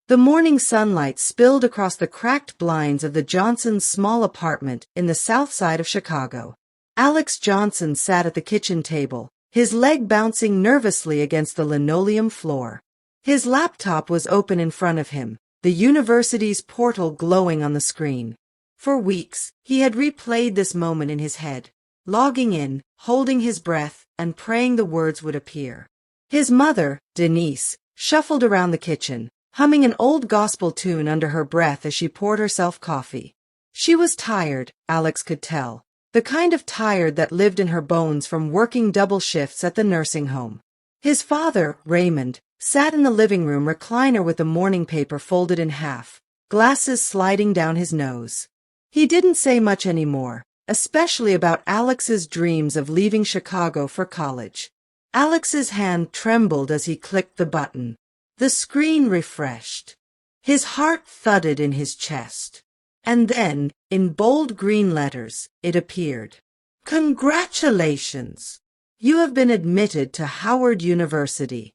The morning sunlight spilled across the cracked blinds of the Johnsons' small apartment in the south side of Chicago. Alex Johnson sat at the kitchen table, his leg bouncing nervously against the linoleum floor. His laptop was open in front of him, the university's portal glowing on the screen. For weeks, he had replayed this moment in his head, logging in, holding his breath, and praying the words would appear. His mother, Denise, shuffled around the kitchen, humming an old gospel tune under her breath as she poured herself coffee. She was tired, Alex could tell, the kind of tired that lived in her bones from working double shifts at the nursing home. His father, Raymond, sat in the living room recliner with the morning paper folded in half, glasses sliding down his nose. He didn't say much anymore, especially about Alex's dreams of leaving Chicago for college. Alex's hand trembled as he clicked the button. The screen refreshed. His heart thudded in his chest. And then, in bold green letters, it appeared. Congratulations! You have been admitted to Howard University.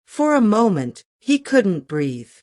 For a moment, he couldn't breathe.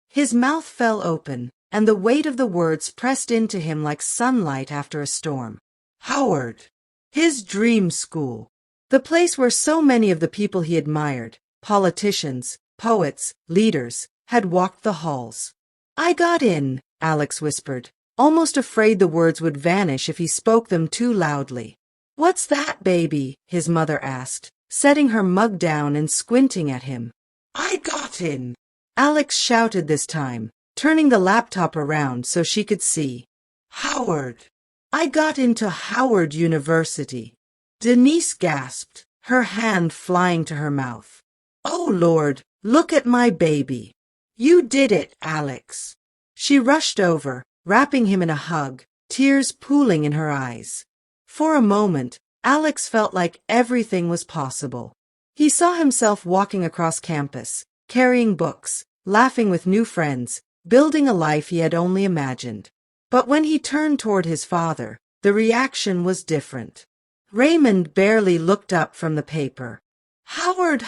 His mouth fell open, and the weight of the words pressed into him like sunlight after a storm. Howard! His dream school. The place where so many of the people he admired, politicians, poets, leaders, had walked the halls. I got in, Alex whispered, almost afraid the words would vanish if he spoke them too loudly. What's that, baby? His mother asked, setting her mug down and squinting at him. I got in, Alex shouted this time, turning the laptop around so she could see. Howard! I got into Howard University. Denise gasped, her hand flying to her mouth. Oh, Lord! Look at my baby. You did it, Alex. She rushed over, wrapping him in a hug, tears pooling in her eyes. For a moment, Alex felt like everything was possible. He saw himself walking across campus, carrying books, laughing with new friends, building a life he had only imagined. But when he turned toward his father, the reaction was different. Raymond barely looked up from the paper. Howard,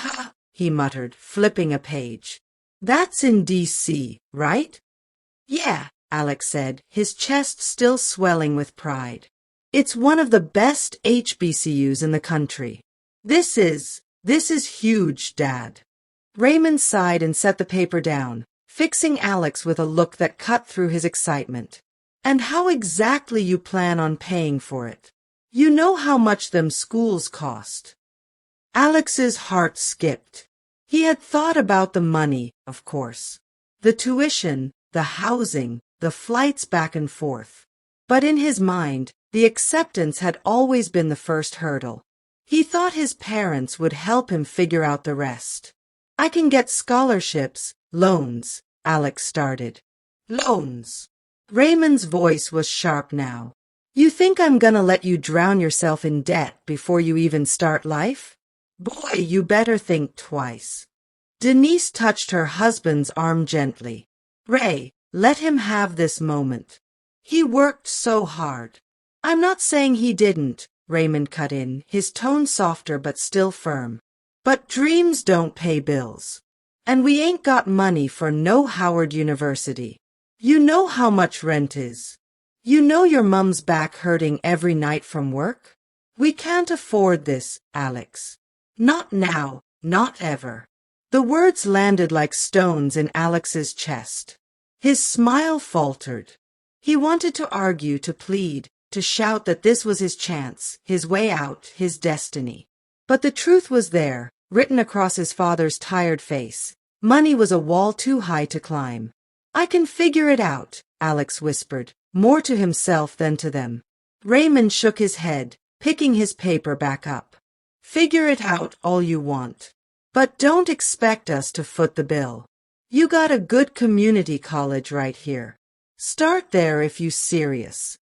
he muttered, flipping a page. That's in D.C., right? Yeah, Alex said, his chest still swelling with pride. It's one of the best HBCUs in the country. This is huge, Dad. Raymond sighed and set the paper down, fixing Alex with a look that cut through his excitement. And how exactly you plan on paying for it? You know how much them schools cost. Alex's heart skipped. He had thought about the money, of course. The tuition, the housing, the flights back and forth. But in his mind, the acceptance had always been the first hurdle. He thought his parents would help him figure out the rest. I can get scholarships, loans, Alex started. Loans. Raymond's voice was sharp now. You think I'm gonna let you drown yourself in debt before you even start life? Boy, you better think twice. Denise touched her husband's arm gently. Ray, let him have this moment. He worked so hard. I'm not saying he didn't, Raymond cut in, his tone softer but still firm. But dreams don't pay bills. And we ain't got money for no Howard University. You know how much rent is. You know your mum's back hurting every night from work? We can't afford this, Alex. Not now, not ever. The words landed like stones in Alex's chest. His smile faltered. He wanted to argue, to plead, to shout that this was his chance, his way out, his destiny. But the truth was there, written across his father's tired face. Money was a wall too high to climb. I can figure it out, Alex whispered, more to himself than to them. Raymond shook his head, picking his paper back up. Figure it out all you want. But don't expect us to foot the bill. You got a good community college right here. Start there if you're serious.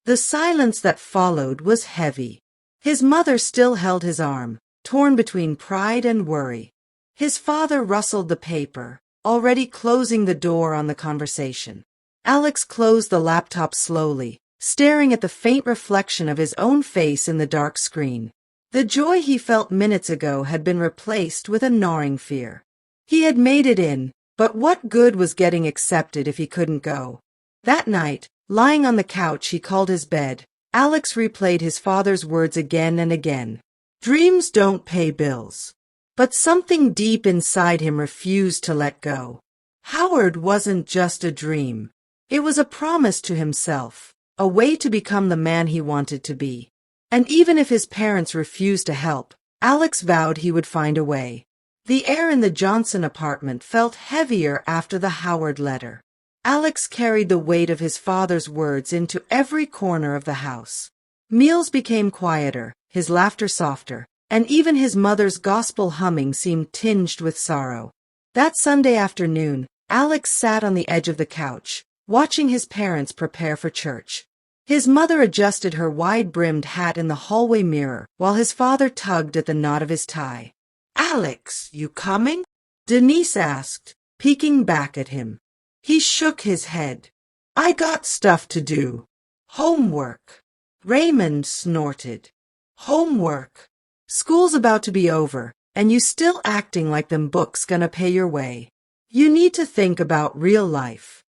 The silence that followed was heavy. His mother still held his arm, torn between pride and worry. His father rustled the paper, already closing the door on the conversation. Alex closed the laptop slowly, staring at the faint reflection of his own face in the dark screen. The joy he felt minutes ago had been replaced with a gnawing fear. He had made it in, But what good was getting accepted if he couldn't go? That night, lying on the couch he called his bed, Alex replayed his father's words again and again. Dreams don't pay bills. But something deep inside him refused to let go. Howard wasn't just a dream. It was a promise to himself, a way to become the man he wanted to be. And even if his parents refused to help, Alex vowed he would find a way. The air in the Johnson apartment felt heavier after the Howard letter. Alex carried the weight of his father's words into every corner of the house. Meals became quieter, his laughter softer, and even his mother's gospel humming seemed tinged with sorrow. That Sunday afternoon, Alex sat on the edge of the couch, watching his parents prepare for church. His mother adjusted her wide-brimmed hat in the hallway mirror, while his father tugged at the knot of his tie. "Alex, you coming?" Denise asked, peeking back at him. He shook his head. "I got stuff to do. Homework." Raymond snorted. "Homework? School's about to be over, and you still acting like them books gonna pay your way. You need to think about real life."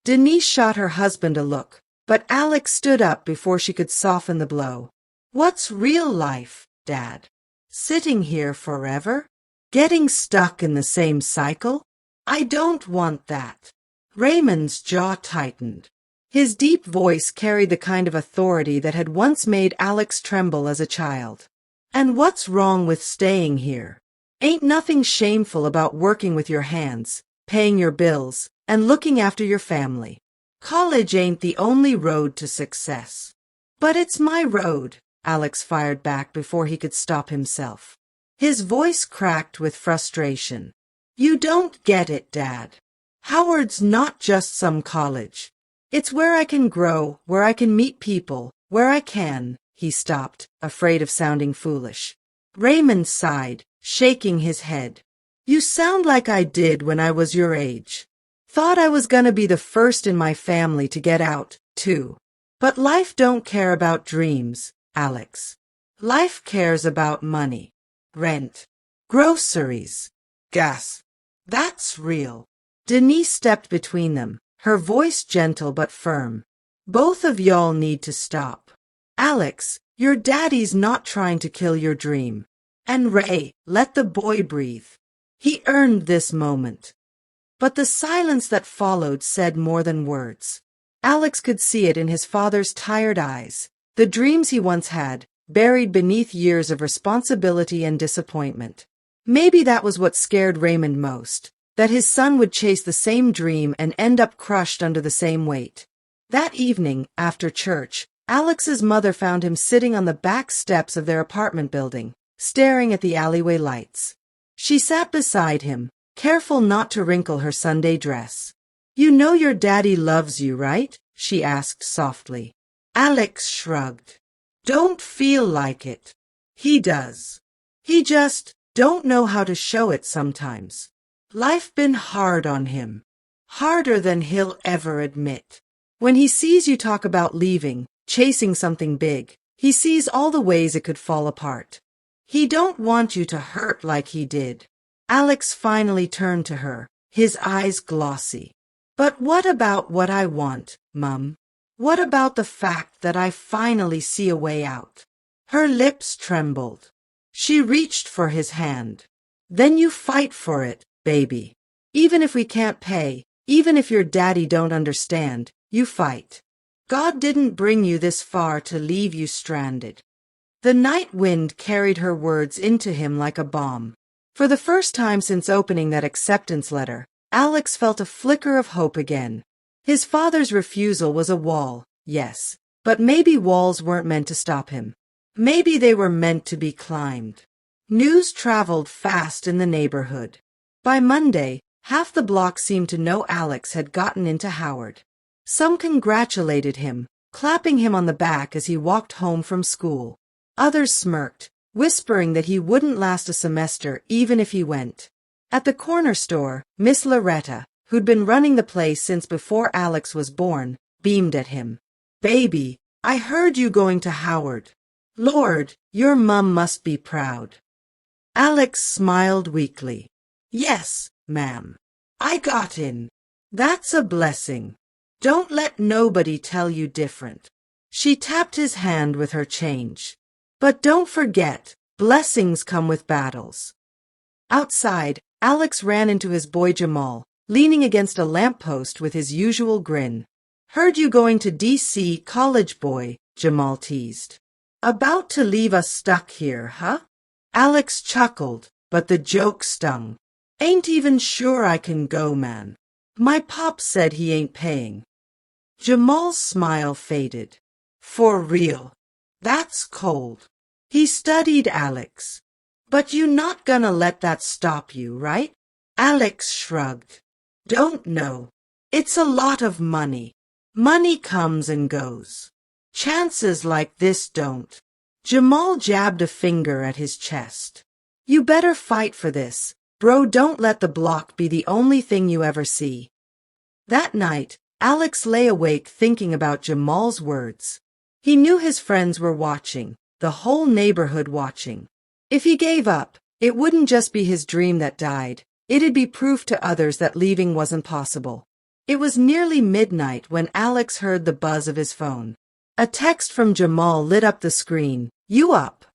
Denise shot her husband a look, but Alex stood up before she could soften the blow. "What's real life, Dad? Sitting here forever? Getting stuck in the same cycle? I don't want that." Raymond's jaw tightened. His deep voice carried the kind of authority that had once made Alex tremble as a child. "And what's wrong with staying here? Ain't nothing shameful about working with your hands, paying your bills, and looking after your family. College ain't the only road to success." "But it's my road," Alex fired back before he could stop himself. His voice cracked with frustration. "You don't get it, Dad. Howard's not just some college. It's where I can grow, where I can meet people, where I can." He stopped, afraid of sounding foolish. Raymond sighed, shaking his head. "You sound like I did when I was your age. Thought I was gonna be the first in my family to get out, too. But life don't care about dreams, Alex. Life cares about money, rent, groceries, gas. That's real." Denise stepped between them, her voice gentle but firm. "Both of y'all need to stop. Alex, your daddy's not trying to kill your dream. And Ray, let the boy breathe. He earned this moment." But the silence that followed said more than words. Alex could see it in his father's tired eyes, the dreams he once had, buried beneath years of responsibility and disappointment. Maybe that was what scared Raymond most, that his son would chase the same dream and end up crushed under the same weight. That evening, after church, Alex's mother found him sitting on the back steps of their apartment building, staring at the alleyway lights. She sat beside him, careful not to wrinkle her Sunday dress. "You know your daddy loves you, right?" she asked softly. Alex shrugged. "Don't feel like it. He does. He just don't know how to show it sometimes. Life been hard on him. Harder than he'll ever admit. When he sees you talk about leaving, chasing something big, he sees all the ways it could fall apart. He don't want you to hurt like he did." Alex finally turned to her, his eyes glossy. "But what about what I want, Mum? What about the fact that I finally see a way out?" Her lips trembled. She reached for his hand. "Then you fight for it, baby. Even if we can't pay, even if your daddy don't understand, you fight. God didn't bring you this far to leave you stranded." The night wind carried her words into him like a bomb. For the first time since opening that acceptance letter, Alex felt a flicker of hope again. His father's refusal was a wall, yes, but maybe walls weren't meant to stop him. Maybe they were meant to be climbed. News traveled fast in the neighborhood. By Monday, half the block seemed to know Alex had gotten into Howard. Some congratulated him, clapping him on the back as he walked home from school. Others smirked, whispering that he wouldn't last a semester even if he went. At the corner store, Miss Loretta, who'd been running the place since before Alex was born, beamed at him. "Baby, I heard you going to Howard. Lord, your mum must be proud." Alex smiled weakly. "Yes, ma'am. I got in. That's a blessing. Don't let nobody tell you different. She tapped his hand with her change. But don't forget, blessings come with battles. Outside, Alex ran into his boy Jamal, leaning against a lamppost with his usual grin. Heard you going to D.C. college, boy, Jamal teased. About to leave us stuck here, huh? Alex chuckled, but the joke stung. Ain't even sure I can go, man. My pop said he ain't paying. Jamal's smile faded. For real. That's cold. He studied Alex. But you not gonna let that stop you, right? Alex shrugged. Don't know. It's a lot of money. Money comes and goes. Chances like this don't. Jamal jabbed a finger at his chest. You better fight for this, bro. Don't let the block be the only thing you ever see. That night, Alex lay awake thinking about Jamal's words. He knew his friends were watching, the whole neighborhood watching. If he gave up, it wouldn't just be his dream that died, it'd be proof to others that leaving wasn't possible. It was nearly midnight when Alex heard the buzz of his phone. A text from Jamal lit up the screen. You up?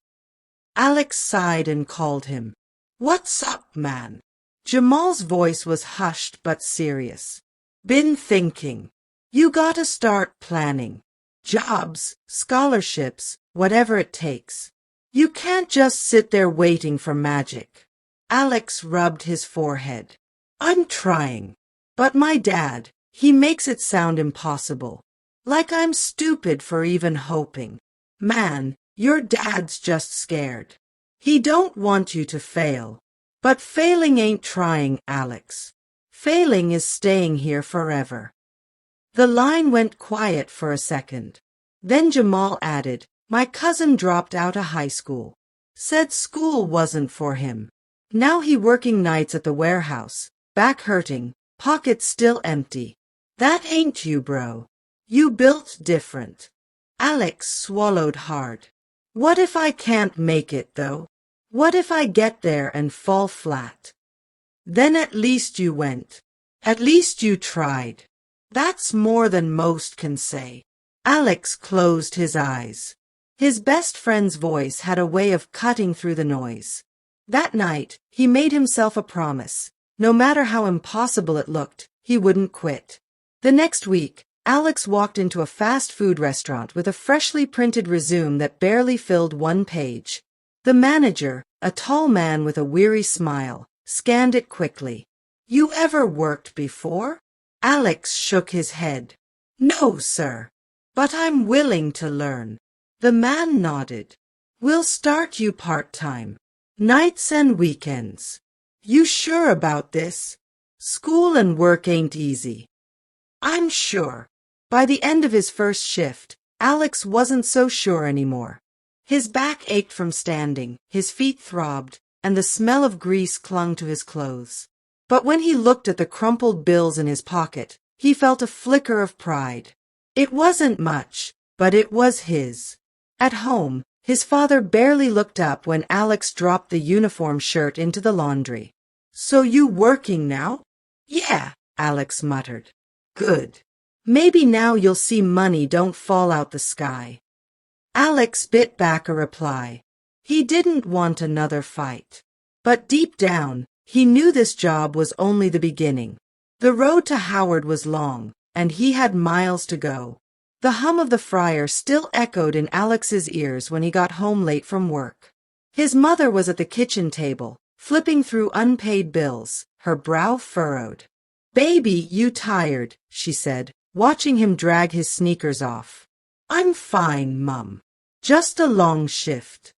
Alex sighed and called him. What's up, man? Jamal's voice was hushed but serious. Been thinking. You gotta start planning. Jobs, scholarships, whatever it takes. You can't just sit there waiting for magic. Alex rubbed his forehead. I'm trying. But my dad, he makes it sound impossible. Like I'm stupid for even hoping. Man, your dad's just scared. He don't want you to fail. But failing ain't trying, Alex. Failing is staying here forever. The line went quiet for a second. Then Jamal added, my cousin dropped out of high school. Said school wasn't for him. Now he working nights at the warehouse, back hurting, pockets still empty. That ain't you, bro. You built different. Alex swallowed hard. What if I can't make it, though? What if I get there and fall flat? Then at least you went. At least you tried. That's more than most can say. Alex closed his eyes. His best friend's voice had a way of cutting through the noise. That night, he made himself a promise. No matter how impossible it looked, he wouldn't quit. The next week, Alex walked into a fast food restaurant with a freshly printed resume that barely filled one page. The manager, a tall man with a weary smile, scanned it quickly. You ever worked before? Alex shook his head. No, sir. But I'm willing to learn. The man nodded. We'll start you part-time. Nights and weekends. You sure about this? School and work ain't easy. I'm sure. By the end of his first shift, Alex wasn't so sure anymore. His back ached from standing, his feet throbbed, and the smell of grease clung to his clothes. But when he looked at the crumpled bills in his pocket, he felt a flicker of pride. It wasn't much, but it was his. At home, his father barely looked up when Alex dropped the uniform shirt into the laundry. So you working now? Yeah, Alex muttered. Good. Maybe now you'll see money don't fall out the sky. Alex bit back a reply. He didn't want another fight. But deep down, he knew this job was only the beginning. The road to Howard was long, and he had miles to go. The hum of the fryer still echoed in Alex's ears when he got home late from work. His mother was at the kitchen table, flipping through unpaid bills, her brow furrowed. Baby, you tired, she said, watching him drag his sneakers off. I'm fine, Mum. Just a long shift.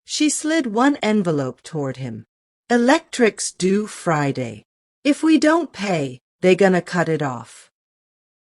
She slid one envelope toward him. Electric's due Friday. If we don't pay, they gonna cut it off.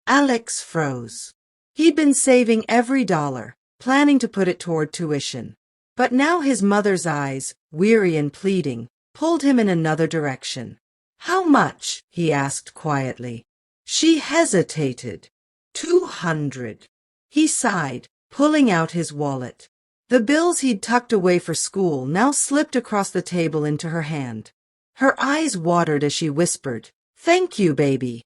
Alex froze. He'd been saving every dollar, planning to put it toward tuition. But now his mother's eyes, weary and pleading, pulled him in another direction. How much? He asked quietly. She hesitated. 200. He sighed, pulling out his wallet. The bills he'd tucked away for school now slipped across the table into her hand. Her eyes watered as she whispered, Thank you, baby.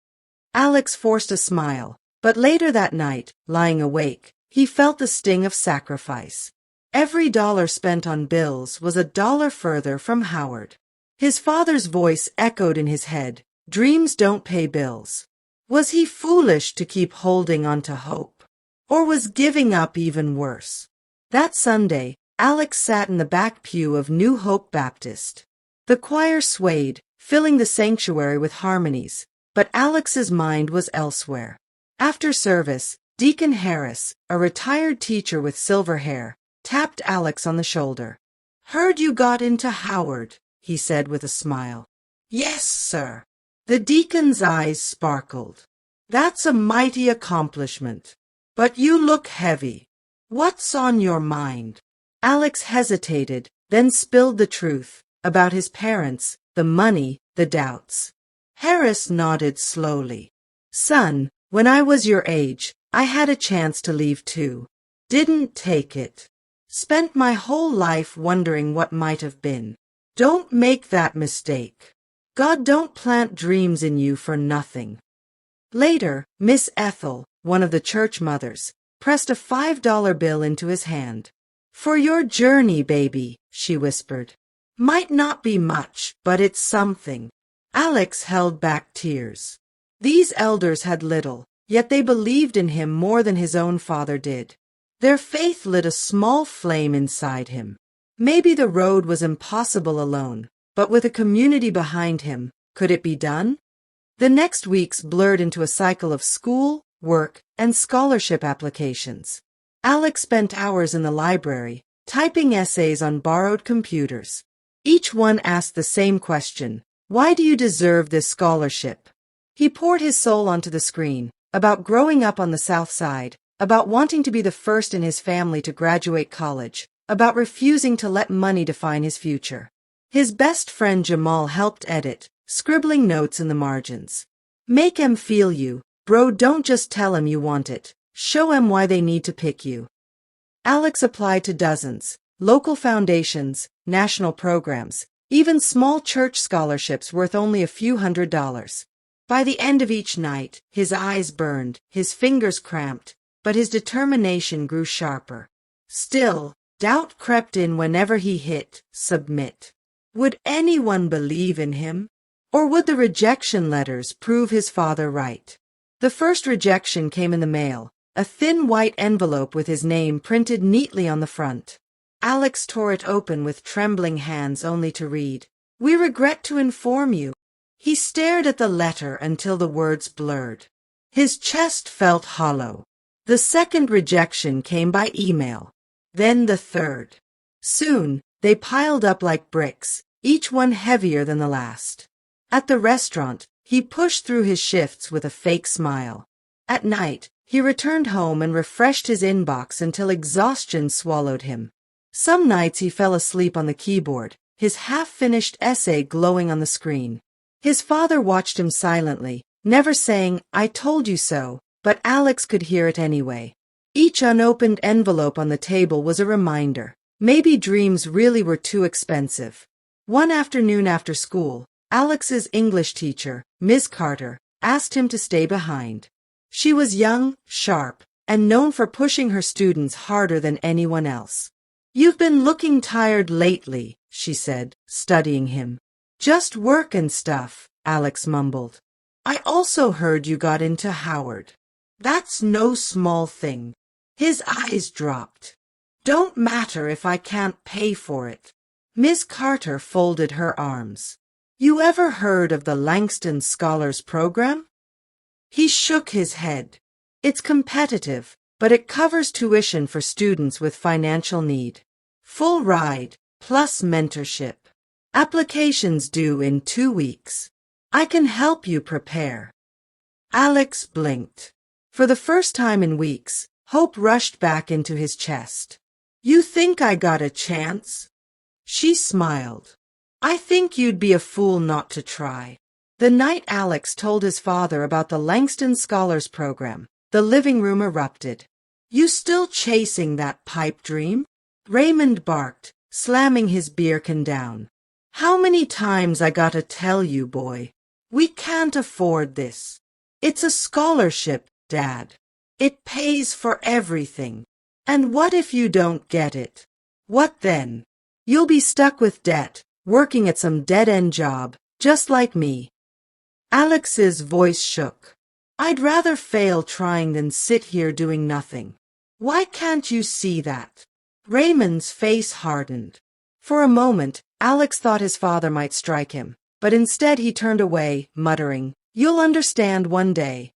Alex forced a smile, but later that night, lying awake, he felt the sting of sacrifice. Every dollar spent on bills was a dollar further from Howard. His father's voice echoed in his head, "Dreams don't pay bills." Was he foolish to keep holding on to hope? Or was giving up even worse? That Sunday, Alex sat in the back pew of New Hope Baptist. The choir swayed, filling the sanctuary with harmonies, but Alex's mind was elsewhere. After service, Deacon Harris, a retired teacher with silver hair, tapped Alex on the shoulder. "Heard you got into Howard," he said with a smile. "Yes, sir." The deacon's eyes sparkled. "That's a mighty accomplishment. But you look heavy. What's on your mind?" Alex hesitated, then spilled the truth, about his parents, the money, the doubts. Harris nodded slowly. "Son, when I was your age, I had a chance to leave too. Didn't take it. Spent my whole life wondering what might have been. Don't make that mistake. God don't plant dreams in you for nothing." Later, Miss Ethel, one of the church mothers, pressed a $5 bill into his hand. "For your journey, baby," she whispered. "Might not be much, but it's something." Alex held back tears. These elders had little, yet they believed in him more than his own father did. Their faith lit a small flame inside him. Maybe the road was impossible alone, but with a community behind him, could it be done? The next weeks blurred into a cycle of school, work, and scholarship applications. Alex spent hours in the library, typing essays on borrowed computers. Each one asked the same question: "Why do you deserve this scholarship?" He poured his soul onto the screen, about growing up on the South Side, about wanting to be the first in his family to graduate college, about refusing to let money define his future. His best friend Jamal helped edit, scribbling notes in the margins. "Make 'em feel you, bro, don't just tell 'em you want it. Show 'em why they need to pick you." Alex applied to dozens, local foundations, national programs, even small church scholarships worth only a few $100s. By the end of each night, his eyes burned, his fingers cramped, but his determination grew sharper. Still, doubt crept in whenever he hit submit. Would anyone believe in him? Or would the rejection letters prove his father right? The first rejection came in the mail, a thin white envelope with his name printed neatly on the front. Alex tore it open with trembling hands only to read, "We regret to inform you." He stared at the letter until the words blurred. His chest felt hollow. The second rejection came by email, then the third. Soon, they piled up like bricks, each one heavier than the last. At the restaurant, he pushed through his shifts with a fake smile. At night, he returned home and refreshed his inbox until exhaustion swallowed him. Some nights he fell asleep on the keyboard, his half-finished essay glowing on the screen. His father watched him silently, never saying, "I told you so," but Alex could hear it anyway. Each unopened envelope on the table was a reminder. Maybe dreams really were too expensive. One afternoon after school, Alex's English teacher, Ms. Carter, asked him to stay behind. She was young, sharp, and known for pushing her students harder than anyone else. "You've been looking tired lately," she said, studying him. "Just work and stuff," Alex mumbled. "I also heard you got into Howard. That's no small thing." His eyes dropped. "Don't matter if I can't pay for it." Miss Carter folded her arms. "You ever heard of the Langston Scholars Program?" He shook his head. "It's competitive, but it covers tuition for students with financial need. Full ride, plus mentorship. Applications due in 2 weeks. I can help you prepare." Alex blinked. For the first time in weeks, hope rushed back into his chest. "You think I got a chance?" She smiled. "I think you'd be a fool not to try." The night Alex told his father about the Langston Scholars Program, the living room erupted. "You still chasing that pipe dream?" Raymond barked, slamming his beer can down. "How many times I gotta tell you, boy? "We can't afford this. It's a scholarship, Dad. It pays for everything. And what if you don't get it? What then? You'll be stuck with debt, working at some dead-end job, just like me." Alex's voice shook. "I'd rather fail trying than sit here doing nothing. Why can't you see that?" Raymond's face hardened. For a moment, Alex thought his father might strike him, but instead he turned away, muttering, "You'll understand one day."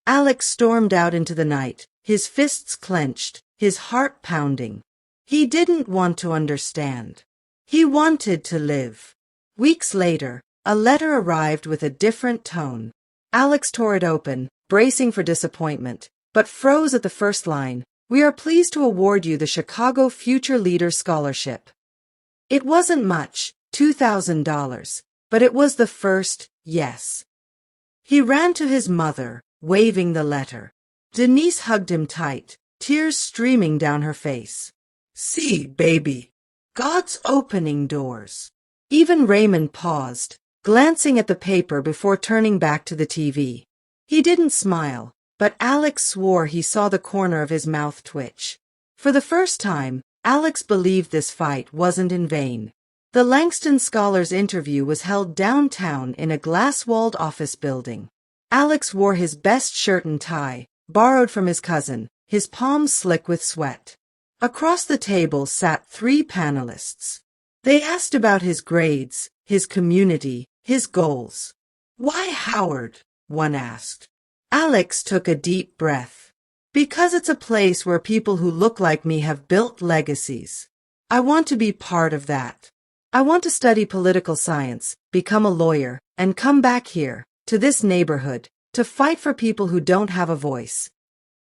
Alex stormed out into the night, his fists clenched, his heart pounding. He didn't want to understand. He wanted to live. Weeks later, a letter arrived with a different tone. Alex tore it open, bracing for disappointment, but froze at the first line. "We are pleased to award you the Chicago Future Leader Scholarship." It wasn't much, $2,000, but it was the first yes. He ran to his mother, waving the letter. Denise hugged him tight, tears streaming down her face. "See, baby, God's opening doors." Even Raymond paused, glancing at the paper before turning back to the TV. He didn't smile, but Alex swore he saw the corner of his mouth twitch. For the first time, Alex believed this fight wasn't in vain. The Langston Scholars interview was held downtown in a glass-walled office building. Alex wore his best shirt and tie, borrowed from his cousin, his palms slick with sweat. Across the table sat 3 panelists. They asked about his grades, his community, his goals. "Why Howard?" one asked. Alex took a deep breath. "Because it's a place where people who look like me have built legacies. I want to be part of that. I want to study political science, become a lawyer, and come back here, to this neighborhood, to fight for people who don't have a voice."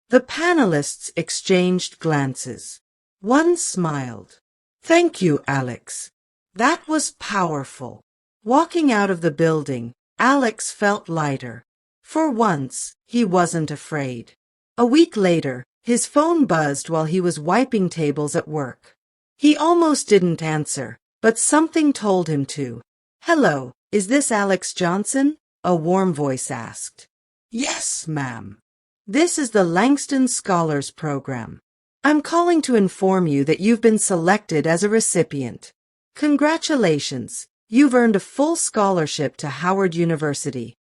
The panelists exchanged glances. One smiled. "Thank you, Alex. That was powerful." Walking out of the building, Alex felt lighter. For once, he wasn't afraid. A week later, his phone buzzed while he was wiping tables at work. He almost didn't answer, but something told him to. "Hello, is this Alex Johnson?" a warm voice asked. "Yes, ma'am. This is the Langston Scholars Program. I'm calling to inform you that you've been selected as a recipient. Congratulations, you've earned a full scholarship to Howard University."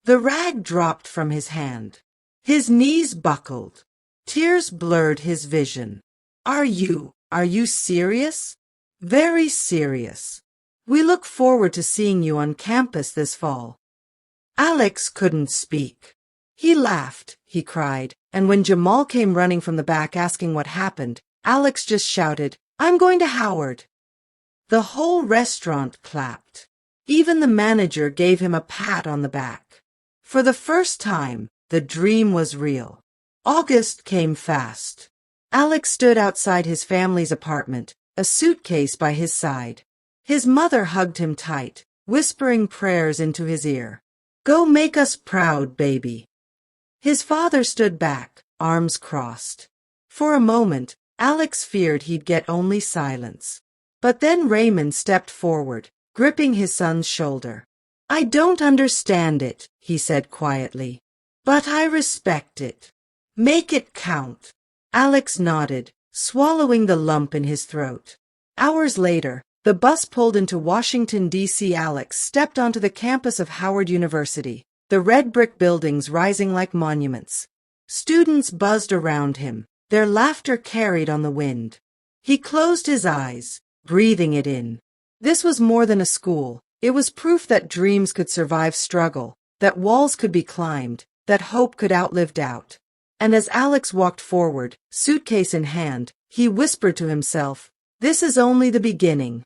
The rag dropped from his hand. His knees buckled. Tears blurred his vision. Are you serious?" "Very serious. We look forward to seeing you on campus this fall." Alex couldn't speak. He laughed, he cried, and when Jamal came running from the back asking what happened, Alex just shouted, "I'm going to Howard." The whole restaurant clapped. Even the manager gave him a pat on the back. For the first time, the dream was real. August came fast. Alex stood outside his family's apartment, a suitcase by his side. His mother hugged him tight, whispering prayers into his ear. "Go make us proud, baby." His father stood back, arms crossed. For a moment, Alex feared he'd get only silence. But then Raymond stepped forward, gripping his son's shoulder. "I don't understand it," he said quietly, "but I respect it. Make it count." Alex nodded, swallowing the lump in his throat. Hours later, the bus pulled into Washington, D.C. Alex stepped onto the campus of Howard University, the red brick buildings rising like monuments. Students buzzed around him, their laughter carried on the wind. He closed his eyes, breathing it in. This was more than a school. It was proof that dreams could survive struggle, that walls could be climbed, that hope could outlive doubt. And as Alex walked forward, suitcase in hand, he whispered to himself, "This is only the beginning."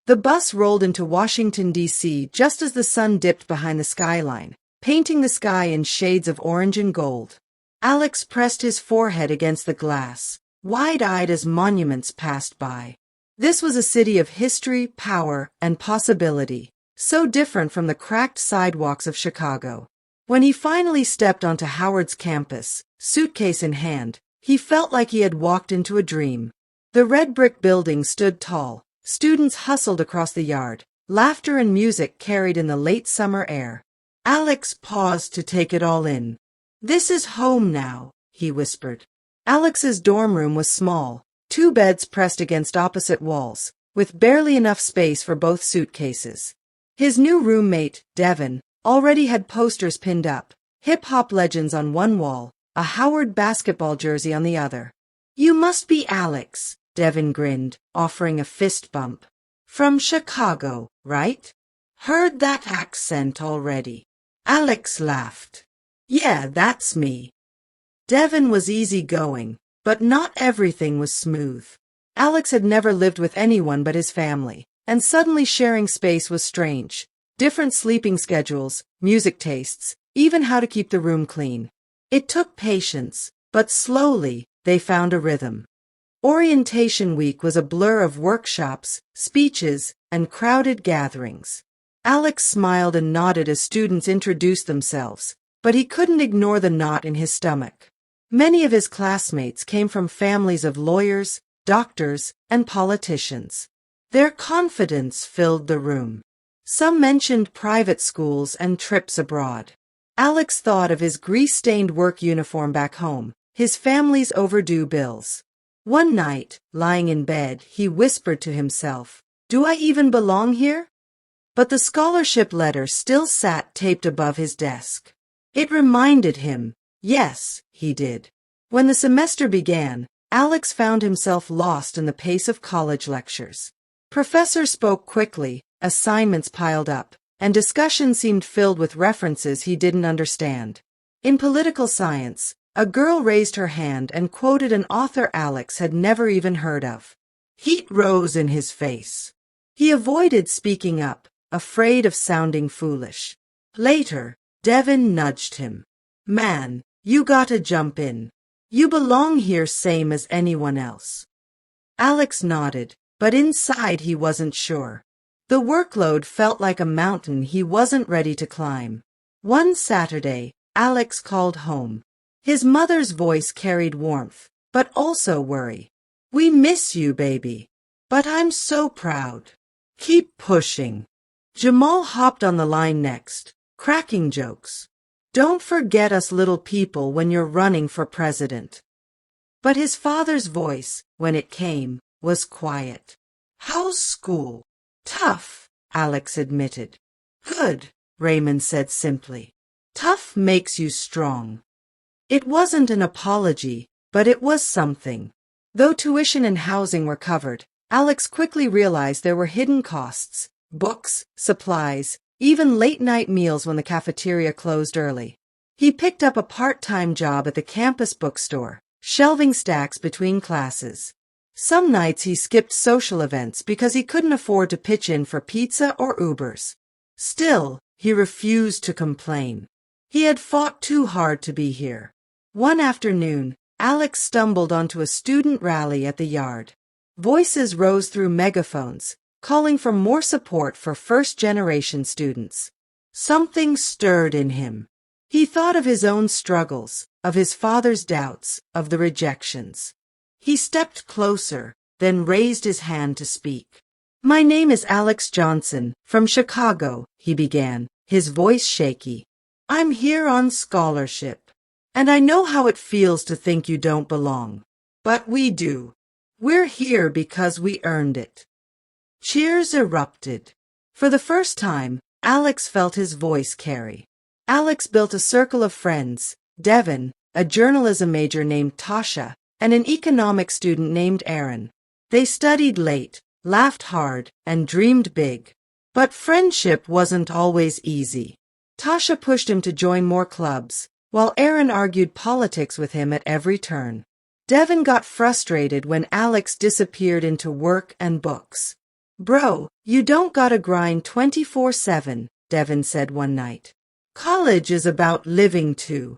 The bus rolled into Washington, D.C. just as the sun dipped behind the skyline, painting the sky in shades of orange and gold. Alex pressed his forehead against the glass, wide-eyed as monuments passed by. This was a city of history, power, and possibility, so different from the cracked sidewalks of Chicago. When he finally stepped onto Howard's campus, suitcase in hand, he felt like he had walked into a dream. The red brick building stood tall, students hustled across the yard, laughter and music carried in the late summer air. Alex paused to take it all in. "This is home now," he whispered. Alex's dorm room was small, 2 beds pressed against opposite walls, with barely enough space for both suitcases. His new roommate, Devin, already had posters pinned up, hip-hop legends on one wall, a Howard basketball jersey on the other. "You must be Alex," Devin grinned, offering a fist bump. "From Chicago, right? Heard that accent already." Alex laughed. "Yeah, that's me." Devin was easygoing, but not everything was smooth. Alex had never lived with anyone but his family, and suddenly sharing space was strange. Different sleeping schedules, music tastes, even how to keep the room clean. It took patience, but slowly, they found a rhythm. Orientation week was a blur of workshops, speeches, and crowded gatherings. Alex smiled and nodded as students introduced themselves, but he couldn't ignore the knot in his stomach. Many of his classmates came from families of lawyers, doctors, and politicians. Their confidence filled the room. Some mentioned private schools and trips abroad. Alex thought of his grease-stained work uniform back home, his family's overdue bills. One night, lying in bed, he whispered to himself, "Do I even belong here?" But the scholarship letter still sat taped above his desk. It reminded him, yes, he did. When the semester began, Alex found himself lost in the pace of college lectures. Professors spoke quickly, assignments piled up, and discussion seemed filled with references he didn't understand. In political science, a girl raised her hand and quoted an author Alex had never even heard of. Heat rose in his face. He avoided speaking up, afraid of sounding foolish. Later, Devin nudged him. "Man, you gotta jump in. You belong here same as anyone else." Alex nodded, but inside he wasn't sure. The workload felt like a mountain he wasn't ready to climb. One Saturday, Alex called home. His mother's voice carried warmth, but also worry. "We miss you, baby. But I'm so proud. Keep pushing." Jamal hopped on the line next, cracking jokes. "Don't forget us little people when you're running for president." But his father's voice, when it came, was quiet. "How's school?" "Tough," Alex admitted. "Good," Raymond said simply. "Tough makes you strong." It wasn't an apology, but it was something. Though tuition and housing were covered, Alex quickly realized there were hidden costs. Books, supplies, even late-night meals when the cafeteria closed early. He picked up a part-time job at the campus bookstore, shelving stacks between classes. Some nights he skipped social events because he couldn't afford to pitch in for pizza or Ubers. Still, he refused to complain. He had fought too hard to be here. One afternoon, Alex stumbled onto a student rally at the yard. Voices rose through megaphones, calling for more support for first-generation students. Something stirred in him. He thought of his own struggles, of his father's doubts, of the rejections. He stepped closer, then raised his hand to speak. "My name is Alex Johnson, from Chicago," he began, his voice shaky. "I'm here on scholarship. And I know how it feels to think you don't belong. But we do. We're here because we earned it." Cheers erupted. For the first time, Alex felt his voice carry. Alex built a circle of friends, Devin, a journalism major named Tasha, and an economics student named Aaron. They studied late, laughed hard, and dreamed big. But friendship wasn't always easy. Tasha pushed him to join more clubs, while Aaron argued politics with him at every turn. Devin got frustrated when Alex disappeared into work and books. "Bro, you don't gotta grind 24/7, Devin said one night. "College is about living too."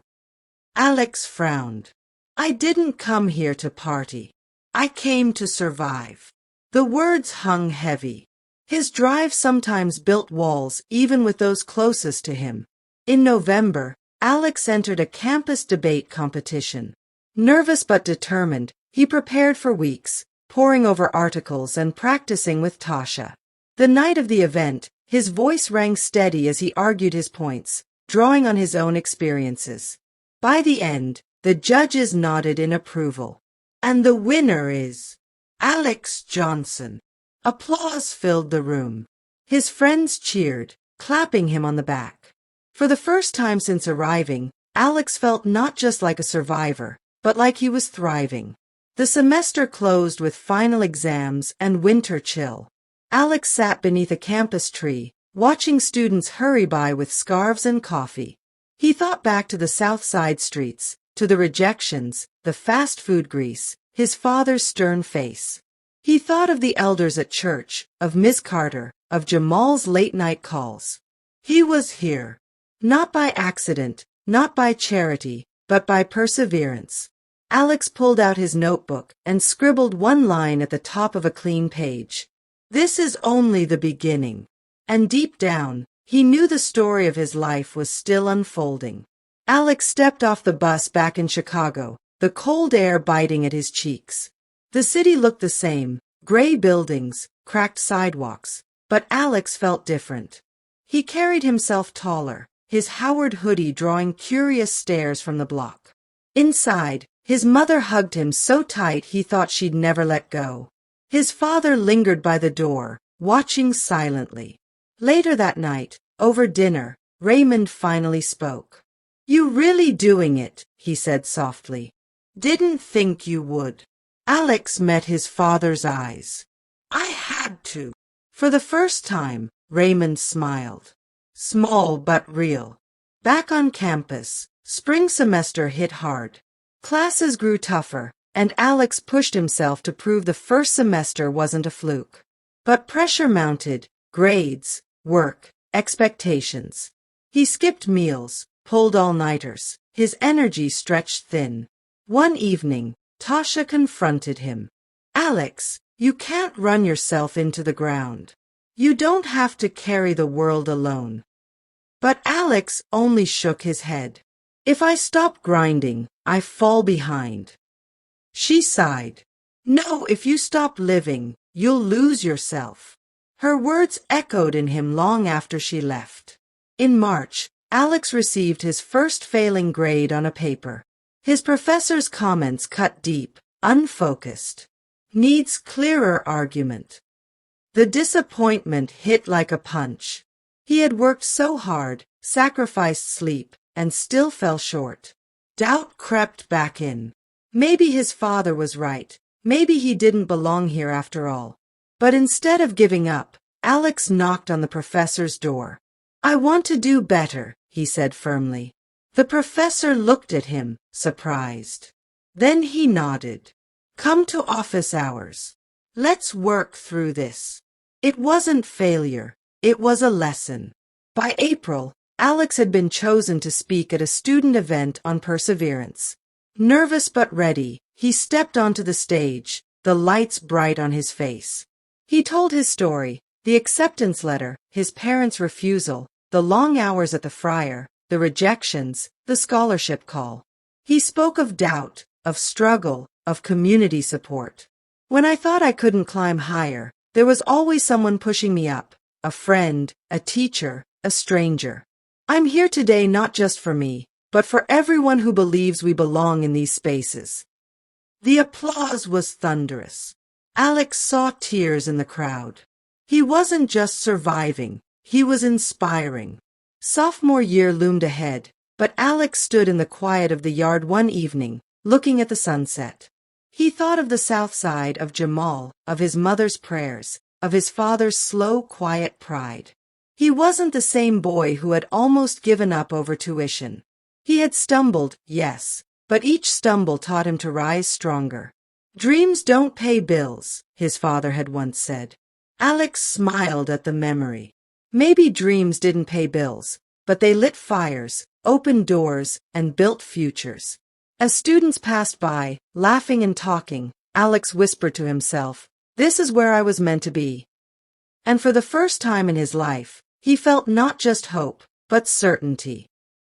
Alex frowned. "I didn't come here to party. I came to survive." The words hung heavy. His drive sometimes built walls even with those closest to him. In November, Alex entered a campus debate competition. Nervous but determined, he prepared for weeks, poring over articles and practicing with Tasha. The night of the event, his voice rang steady as he argued his points, drawing on his own experiences. By the end, the judges nodded in approval. And the winner is Alex Johnson. Applause filled the room. His friends cheered, clapping him on the back. For the first time since arriving, Alex felt not just like a survivor, but like he was thriving. The semester closed with final exams and winter chill. Alex sat beneath a campus tree, watching students hurry by with scarves and coffee. He thought back to the South Side streets, to the rejections, the fast food grease, his father's stern face. He thought of the elders at church, of Miss Carter, of Jamal's late-night calls. He was here. Not by accident, not by charity, but by perseverance. Alex pulled out his notebook and scribbled one line at the top of a clean page. This is only the beginning. And deep down, he knew the story of his life was still unfolding. Alex stepped off the bus back in Chicago, the cold air biting at his cheeks. The city looked the same, gray buildings, cracked sidewalks, but Alex felt different. He carried himself taller, his Howard hoodie drawing curious stares from the block. Inside, his mother hugged him so tight he thought she'd never let go. His father lingered by the door, watching silently. Later that night, over dinner, Raymond finally spoke. "You really doing it," he said softly. "Didn't think you would." Alex met his father's eyes. "I had to." For the first time, Raymond smiled. Small but real. Back on campus, spring semester hit hard. Classes grew tougher, and Alex pushed himself to prove the first semester wasn't a fluke. But pressure mounted, grades, work, expectations. He skipped meals, pulled all-nighters, his energy stretched thin. One evening, Tasha confronted him. "Alex, you can't run yourself into the ground. You don't have to carry the world alone." But Alex only shook his head. "If I stop grinding, I fall behind." She sighed. "No, if you stop living, you'll lose yourself." Her words echoed in him long after she left. In March, Alex received his first failing grade on a paper. His professor's comments cut deep, unfocused. "Needs clearer argument." The disappointment hit like a punch. He had worked so hard, sacrificed sleep, and still fell short. Doubt crept back in. Maybe his father was right. Maybe he didn't belong here after all. But instead of giving up, Alex knocked on the professor's door. "I want to do better," he said firmly. The professor looked at him, surprised. Then he nodded. "Come to office hours. Let's work through this." It wasn't failure. It was a lesson. By April, Alex had been chosen to speak at a student event on perseverance. Nervous but ready, he stepped onto the stage, the lights bright on his face. He told his story, the acceptance letter, his parents' refusal, the long hours at the Friar, the rejections, the scholarship call. He spoke of doubt, of struggle, of community support. "When I thought I couldn't climb higher, there was always someone pushing me up, a friend, a teacher, a stranger. I'm here today not just for me, but for everyone who believes we belong in these spaces." The applause was thunderous. Alex saw tears in the crowd. He wasn't just surviving, he was inspiring. Sophomore year loomed ahead, but Alex stood in the quiet of the yard one evening, looking at the sunset. He thought of the South Side, of Jamal, of his mother's prayers, of his father's slow, quiet pride. He wasn't the same boy who had almost given up over tuition. He had stumbled, yes, but each stumble taught him to rise stronger. "Dreams don't pay bills," his father had once said. Alex smiled at the memory. Maybe dreams didn't pay bills, but they lit fires, opened doors, and built futures. As students passed by, laughing and talking, Alex whispered to himself, "This is where I was meant to be." And for the first time in his life, he felt not just hope, but certainty.